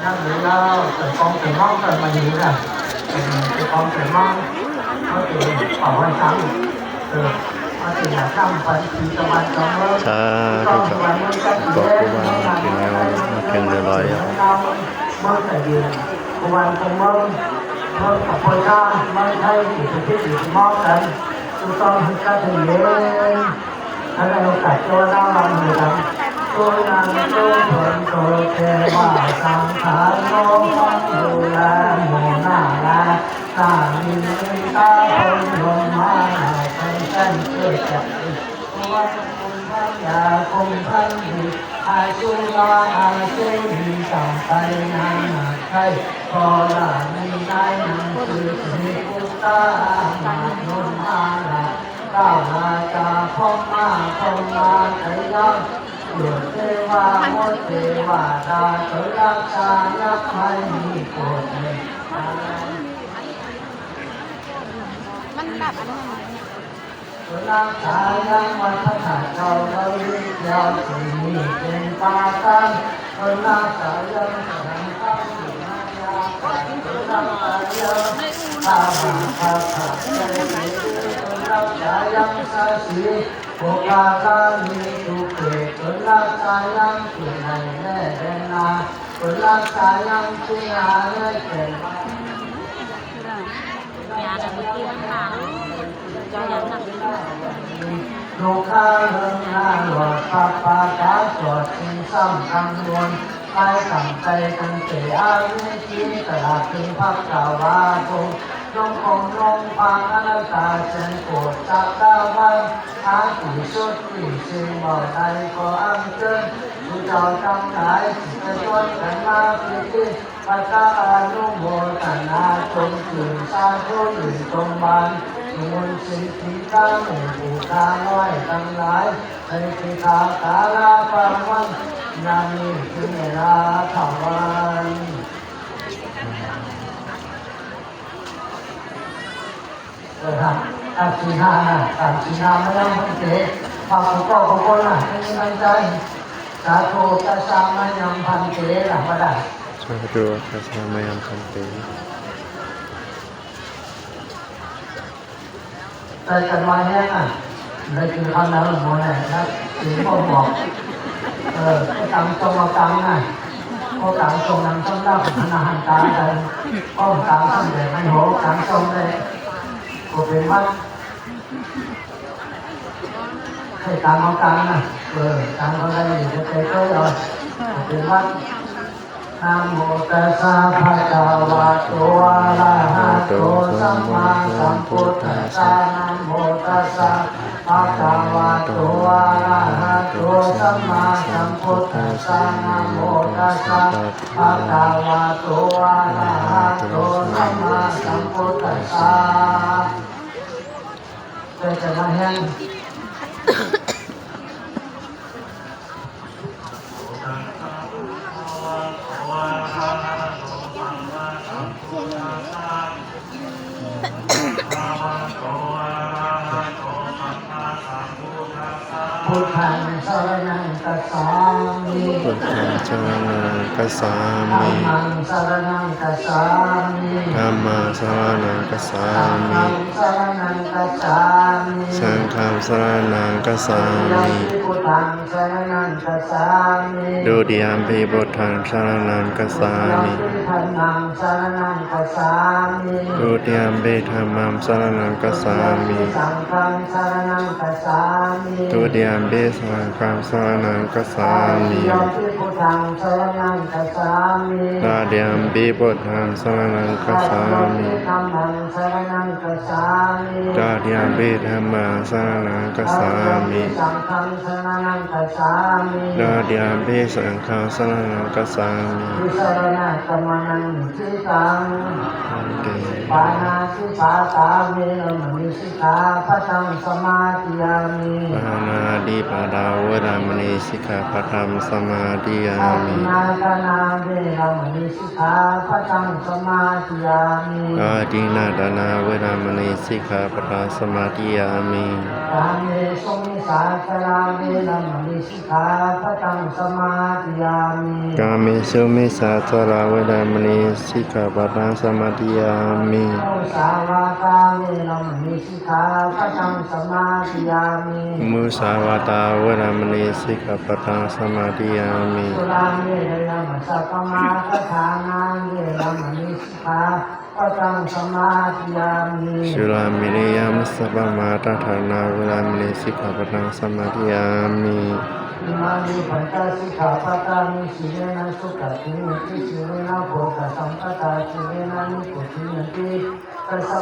nhắc đến con phải mong cần mà nhớ là con phải mong có thể bảo quan sáng có thể là trăm phần thì cho bạn cho mơ สาธุครับก็ครูบาถึงแล้วถึงเรียบร้อยแล้ว mơ phải gì cô bạn không mơ mơ của cô cha mơ thay thì thực hiện thì mong cần tôi con hết các thầy lên ở đây ông cả cho lao lòng người lắm tôi đang tôi thuận tôi kề bà sang thái ngô phong dù là mùa nà là ta nhìn ta không hồn mà thân thân cười chặt cô bạn cùng thân nhà cùng thân thì ai chú lo ai chú đi chẳng tay nàng thay có là mình ai nàng từ thì cô ta mà nôn ma là cao là cha phong ma thấy nhau được thế và một thế và ta tới đắc xa nhắc hai mi của mình มันแบบอันนั้น รักษายังวัฒนธรรมเราเรียกยาวสิ่งนี้เป็นปากันรักษายังสังฆาสิมายารักษายังข้าพเจ้ารักษายังสาสีโภคาลามีทุกเกิดรักษายังสิ่งไหนแน่แน่นารักษายังสิ่งหาแน่แก่มา nhà là một cái bán hàng cho nhà nặngลูกค้าเรื่องงานหลอดปาปาตาสวดสิ่งซ้ำกังวลไปสั่งใจกันเสียวิธีตลาดถึงพักกาวาคงลงคงลงฟังอนัตตาเส้นโกรธจากดาววันหาที่สุดที่สิ่งบ่ใดก็อังเกินผู้เจ้าจำหลายที่จะชวนกันมาพิธีปัจจานุโมทนาจงตื่นสาธุอื่นจงบานมูลสิ่งที่ตั้งผู้ตาน้อยทั้งหลายในที่ขาตาลาฟังวันนามีถึงเวลาถาวรครับตัดสินหาตัดสินหาไม่ยังไม่เจ๊ฟังก็ของคนน่ะไม่มีใจ สาธุตัสสะมะยังพันเตหลังมาได้ สาธุตัสสะมะยังพันเต แต่กันมาแห้งอ่ะเลยคือคำนั้นหมดเลยนะถึงพ่อบอกก็ตามตรงมาตามน่ะก็ตามตรงนั้นต้องรับพนาหันตาใจก็ตามสำเร็จไม่โหตามตรงเลยก็เป็นวัดให้ตามเอาตามน่ะตามเขาได้อยู่ใจก็เลยเป็นวัดนะโมตัสสะภะคะวะโตอะระหะโตสัมมาสัมพุทธัสสะนะโมตัสสะภะคะวะโตอะระหะโตสัมมาสัมพุทธัสสะนะโมตัสสะภะคะวะโตอะระหะโตสัมมาสัมพุทธัสสะจะมาแห้งพุทธังสรณังคัจฉามิ พุทธังสรณังคัสสา ธั มิ มมังสรณังคัจฉามิ ธัมมังสรณังคัสสา สัง มิ ฆังสรณังคัจฉามิ สังฆังสรณังคัสสา ยั มิ มปิพุทธังสรณังคัจฉามิ ดุติยัมปิพุทธังสรณังคัสสา ยัม มิ ปิธัมมังสรณังคัจฉามิ ดุติยัมปิธัมมังสรณังคัสสามิ สังฆังสรณังคัจฉามิ ดุติยัมปิสังฆังสรณังคัสสามิ ยัมปิพุทธังสรณังคัจฉามิ ตาติยัมปิพุทธังสรณังคัสสามิ ธัมมังสรณังคัจฉามิ ตาติยัมปิธัมมังสรณังคัสสามิ สังฆังสรณังคัจฉามิ ตาติยัมปิสังฆังสรณังคัสสามิ วิสรณะกรรมนังทิตัง เต ปานาสิปาตาเวรมณีสิกขาปะทังสมาธิยามิ ปานาติปาดาวรามณีสิกขาปะทังสมาธิยา อา มิ นาทนาเวรมณีสิกขาปะทังสมาธิยามิ อาทินาดานาเวรามณีสิกขาปะทังสมาธิยามิ กาเมสุมิ สาจาราเวรมณีสิกขาปะทังสมาธิยามิ กาเมสุมิสาจาราเวรมณีสิกขาปะทังสมาธิยามิ มุสาวาทาเวรมณีสิกขาปะทังสมาธิยามิ มุสาวาตาเวรมณีสิกขาปะทังสมาธิยามิ สุราเมรยมัสสะปมาทฐานาเวรมณีสิกขาปะทังสมาธิยามิ สุรามิริยมัสสะปมาตฐานาเวรมณีสิกขาปะทังสมาธิยามิ อิมานิปัญจสิกขาปะทังสีเลนะสุขติมิติสีเลนะโภคสัมปตาสีเลนะนิพุติยันติตัสสะ